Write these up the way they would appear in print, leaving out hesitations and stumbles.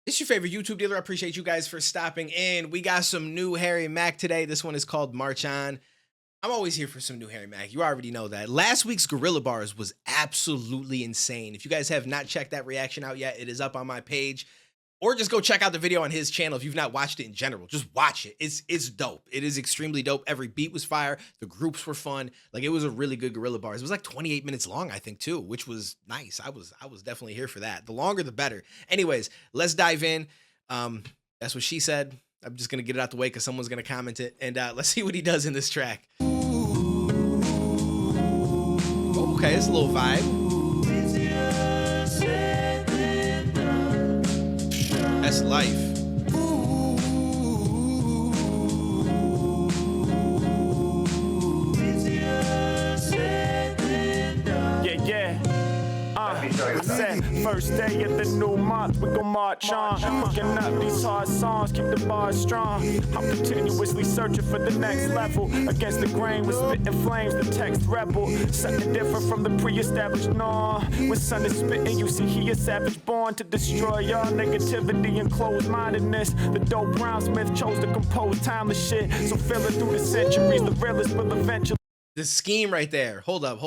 It's your favorite YouTube dealer. I appreciate you guys for stopping in. We got some new Harry Mack today. This one is called March On. I'm always here for some new Harry Mack. You already know that. Last week's Gorilla Bars was absolutely insane. If you guys have not checked that reaction out yet, it is up on my page. Or just go check out the video on his channel if you've not watched it in general. Just watch it. It's dope. It is extremely dope. Every beat was fire. The groups were fun. Like, it was a really good Gorilla Bars. It was like 28 minutes long, I think, too, which was nice. I was definitely here for that. The longer, the better. Anyways, let's dive in. That's what she said. I'm just gonna get it out the way because someone's gonna comment it, and let's see what he does in this track. Okay, it's a little vibe. That's life. I said, first day of the new month, we gon' march on. Cooking up these hard songs, keep the bars strong. I'm continuously searching for the next level. Against the grain with spitting flames, the text rebel. Something different from the pre-established norm. When sun is spitting, you see he a savage born to destroy all negativity and closed-mindedness. The dope Brownsmith chose to compose timeless shit. So feeling through the centuries, the realest will eventually. The scheme right there. Hold up.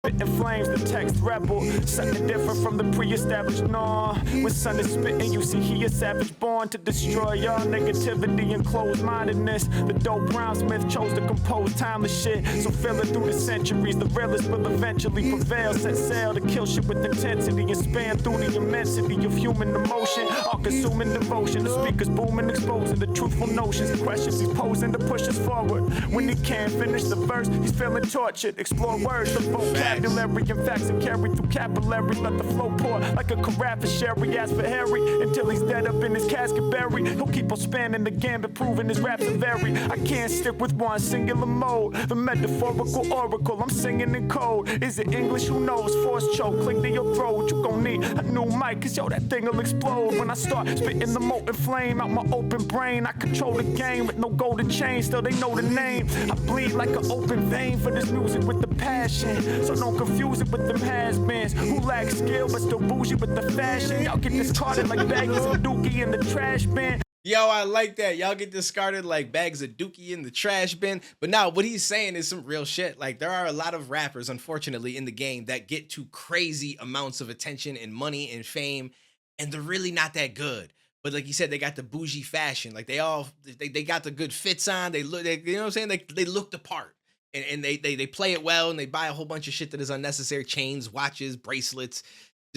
Spitting flames, the text rebel. Something different from the pre-established norm. When sun is spitting, you see he a savage born to destroy all negativity and closed-mindedness. The dope Brownsmith chose to compose timeless shit. So feeling through the centuries, the realest will eventually prevail. Set sail to kill shit with intensity and span through the immensity of human emotion. All-consuming devotion, the speakers booming, exposing the truthful notions and questions he's posing to push us forward. When he can't finish the verse, he's feeling tortured. Explore words, the vocabulary and facts and carry through capillaries. Let the flow pour like a carafe of sherry. As for Harry, until he's dead up in his casket buried, he'll keep on spanning the gambit, proving his raps are varied. I can't stick with one singular mode. The metaphorical oracle, I'm singing in code. Is it English? Who knows? Force choke, click to your throat. You gon' need a new mic, cause yo, that thing'll explode. When I start spitting the molten flame out my open brain, I control the game with no golden chain. Still they know the name. I bleed like an open vein for this music with the passion. So don't confuse it with them has-beens who lack skill but still bougie with the fashion. Y'all get discarded like baggies and dookie in the trash bin. Yo, I like that. Y'all get discarded like bags of dookie in the trash bin. But now what he's saying is some real shit. Like, there are a lot of rappers, unfortunately, in the game that get to crazy amounts of attention and money and fame, and they're really not that good. But like you said, they got the bougie fashion. Like, they got the good fits on. They look, you know what I'm saying? They look the part. And they play it well, and they buy a whole bunch of shit that is unnecessary: chains, watches, bracelets,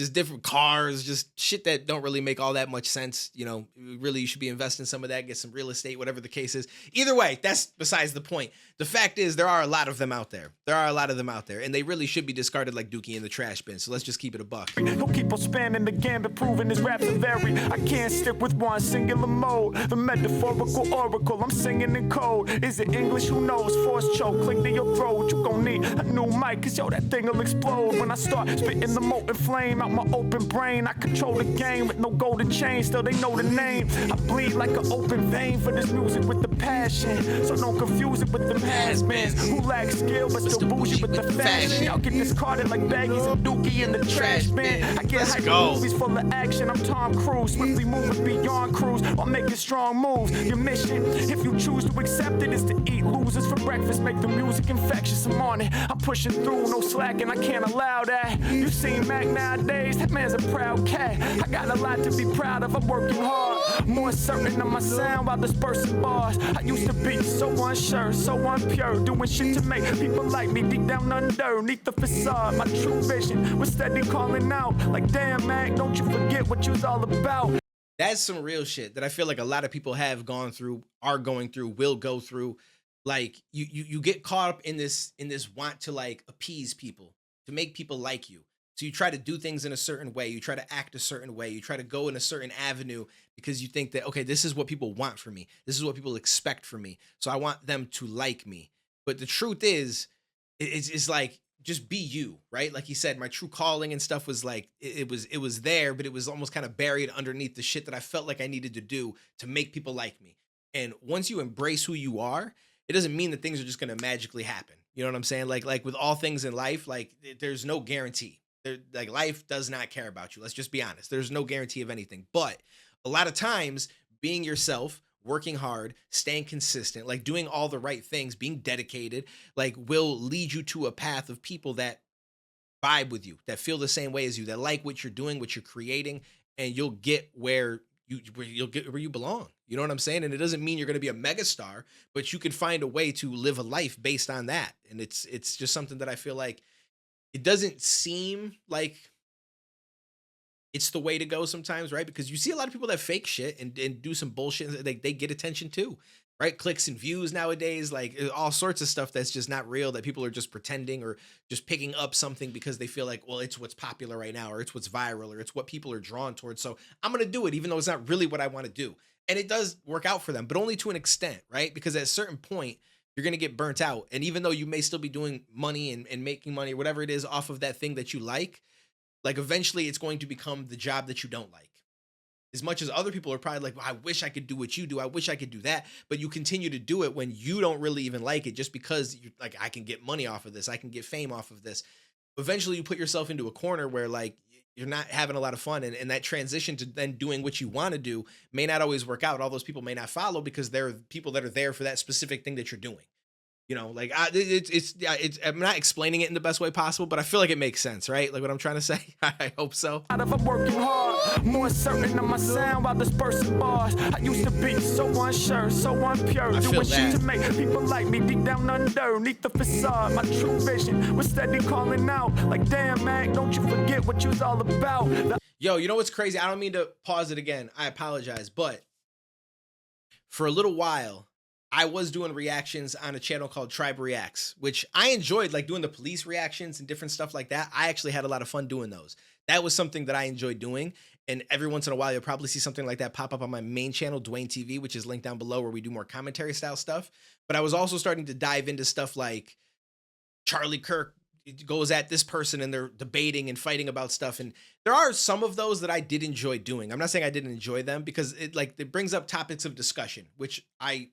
just different cars, just shit that don't really make all that much sense. You know, really, you should be investing some of that, get some real estate, whatever the case is. Either way, that's besides the point. The fact is, there are a lot of them out there. And they really should be discarded like dookie in the trash bin. So let's just keep it a buck. He'll keep on spanning the gambit, proving his raps are varied. I can't stick with one singular mode. The metaphorical oracle, I'm singing in code. Is it English? Who knows? Force choke, click to your throat. You gon' need a new mic, cause yo, that thing'll explode. When I start spitting the molten flame out my open brain, I control the game with no golden chain. Still they know the name. I bleed like an open vein for this music with the passion. So don't confuse it with them has-beens who lack skill but still bougie with the fashion. Y'all get discarded like baggies and dookie in the trash bin. I get hype movies full of action. I'm Tom Cruise, swiftly moving beyond cruise while making strong moves. Your mission, if you choose to accept it, is to eat losers for breakfast. Make the music infectious. I'm on it. I'm pushing through, no slacking. I can't allow that. You seen Mack nowadays? That man's a proud cat. I got a lot to be proud of. I'm working hard, more certain of my sound while dispersing bars. I used to be so unsure, so unpure, doing shit to make people like me deep down underneath the facade. My true vision was steady calling out, like, damn, Mack, don't you forget what you's all about. That's some real shit that I feel like a lot of people have gone through, are going through, will go through. Like, you get caught up in this want to, like, appease people, to make people like you. So you try to do things in a certain way. You try to act a certain way. You try to go in a certain avenue because you think that, okay, this is what people want from me. This is what people expect from me. So I want them to like me. But the truth is, it's like, just be you, right? Like he said, my true calling and stuff was like, it was there, but it was almost kind of buried underneath the shit that I felt like I needed to do to make people like me. And once you embrace who you are, it doesn't mean that things are just going to magically happen. You know what I'm saying? Like with all things in life, like there's no guarantee. like life does not care about you. Let's just be honest. There's no guarantee of anything. But a lot of times, being yourself, working hard, staying consistent, like doing all the right things, being dedicated, like will lead you to a path of people that vibe with you, that feel the same way as you, that like what you're doing, what you're creating, and you'll get you'll get where you belong. You know what I'm saying? And it doesn't mean you're going to be a megastar, but you can find a way to live a life based on that. And it's just something that I feel like it doesn't seem like it's the way to go sometimes, right? Because you see a lot of people that fake shit and do some bullshit. They get attention too, right? Clicks and views nowadays, like all sorts of stuff that's just not real, that people are just pretending or just picking up something because they feel like, well, it's what's popular right now, or it's what's viral, or it's what people are drawn towards. So I'm going to do it, even though it's not really what I want to do. And it does work out for them, but only to an extent, right? Because at a certain point, you're going to get burnt out. And even though you may still be doing money and making money or whatever it is off of that thing that you like eventually it's going to become the job that you don't like. As much as other people are probably like, well, I wish I could do what you do. I wish I could do that. But you continue to do it when you don't really even like it, just because you're like, I can get money off of this. I can get fame off of this. Eventually you put yourself into a corner where like you're not having a lot of fun. And that transition to then doing what you want to do may not always work out. All those people may not follow because they're people that are there for that specific thing that you're doing. You know, like I'm not explaining it in the best way possible, but I feel like it makes sense, right? Like what I'm trying to say. I hope so. Out of I'm working hard, more certain of my sound while dispersing bars. I used to be so unsure, so impure, doing shit to make people like me deep down underneath the facade. My true vision was steady calling out, like, damn, Mack, don't you forget what you was all about. Yo, you know what's crazy? I don't mean to pause it again. I apologize, but for a little while, I was doing reactions on a channel called Tribe Reacts, which I enjoyed, like doing the police reactions and different stuff like that. I actually had a lot of fun doing those. That was something that I enjoyed doing. And every once in a while, you'll probably see something like that pop up on my main channel, Duane TV, which is linked down below, where we do more commentary style stuff. But I was also starting to dive into stuff like Charlie Kirk goes at this person and they're debating and fighting about stuff. And there are some of those that I did enjoy doing. I'm not saying I didn't enjoy them, because it brings up topics of discussion, which I'm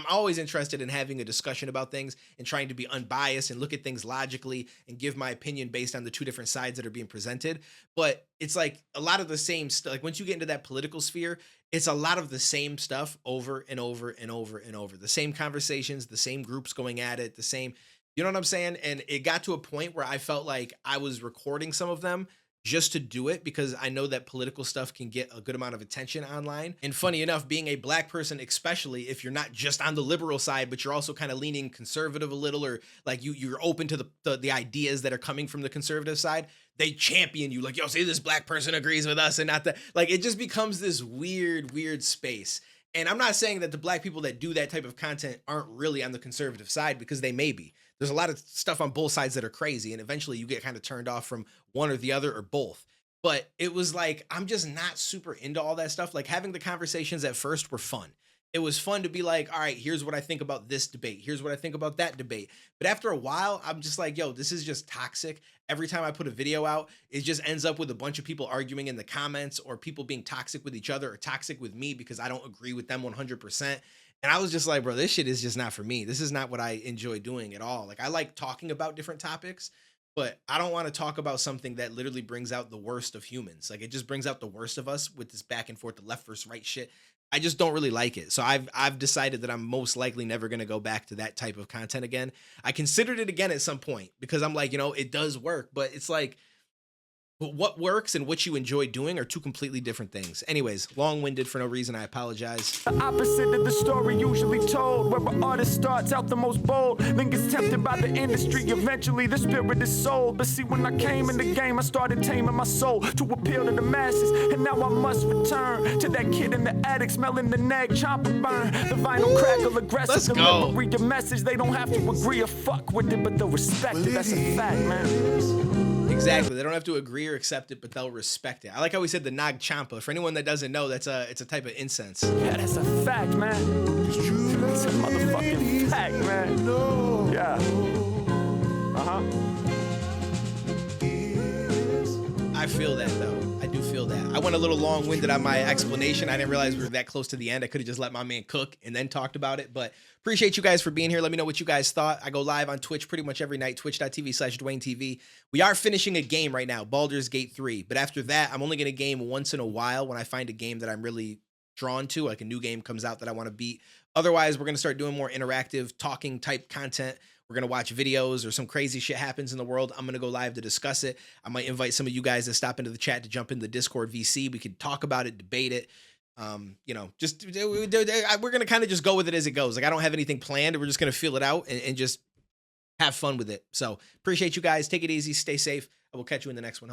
always interested in having a discussion about things and trying to be unbiased and look at things logically and give my opinion based on the two different sides that are being presented. But it's like a lot of the same stuff. Like once you get into that political sphere, it's a lot of the same stuff over and over and over and over. The same conversations, the same groups going at it, the same, you know what I'm saying? And it got to a point where I felt like I was recording some of them just to do it, because I know that political stuff can get a good amount of attention online. And funny enough, being a black person, especially if you're not just on the liberal side, but you're also kind of leaning conservative a little, or like you're open to the ideas that are coming from the conservative side, they champion you like, yo, see, this black person agrees with us and not that. Like it just becomes this weird space. And I'm not saying that the black people that do that type of content aren't really on the conservative side, because they may be. There's a lot of stuff on both sides that are crazy, and eventually you get kind of turned off from one or the other or both. But it was like, I'm just not super into all that stuff. Like having the conversations at first were fun. It was fun to be like, all right, here's what I think about this debate. Here's what I think about that debate. But after a while, I'm just like, yo, this is just toxic. Every time I put a video out, it just ends up with a bunch of people arguing in the comments, or people being toxic with each other or toxic with me because I don't agree with them 100%. And I was just like, bro, this shit is just not for me. This is not what I enjoy doing at all. Like I like talking about different topics, but I don't want to talk about something that literally brings out the worst of humans. Like it just brings out the worst of us with this back and forth, the left versus right shit. I just don't really like it. So I've decided that I'm most likely never going to go back to that type of content again. I considered it again at some point because I'm like, you know, it does work, but it's like, but what works and what you enjoy doing are two completely different things. Anyways, long-winded for no reason. I apologize. The opposite of the story usually told, where an artist starts out the most bold, then gets tempted by the industry. Eventually, the spirit is sold. But see, when I came in the game, I started taming my soul to appeal to the masses. And now I must return to that kid in the attic, smelling the nag chopper burn. The vinyl crackle, aggressive delivery, the message. They don't have to agree or fuck with it, but they'll respect it. That's a fact, man. Exactly. They don't have to agree or accept it, but they'll respect it. I like how we said the Nag Champa. For anyone that doesn't know, it's a type of incense. Yeah, that's a fact, man. It's a motherfucking fact, man. Yeah. I feel that though. I do feel that. I went a little long-winded on my explanation. I didn't realize we were that close to the end. I could have just let my man cook and then talked about it. But appreciate you guys for being here. Let me know what you guys thought. I go live on Twitch pretty much every night, twitch.tv/DuaneTV. We are finishing a game right now, Baldur's Gate 3. But after that, I'm only going to game once in a while when I find a game that I'm really drawn to, like a new game comes out that I want to beat. Otherwise, we're going to start doing more interactive, talking type content. We're going to watch videos or some crazy shit happens in the world. I'm going to go live to discuss it. I might invite some of you guys to stop into the chat to jump in the Discord VC. We could talk about it, debate it. You know, just we're going to kind of just go with it as it goes. Like I don't have anything planned. We're just going to feel it out and just have fun with it. So appreciate you guys. Take it easy. Stay safe. I will catch you in the next one.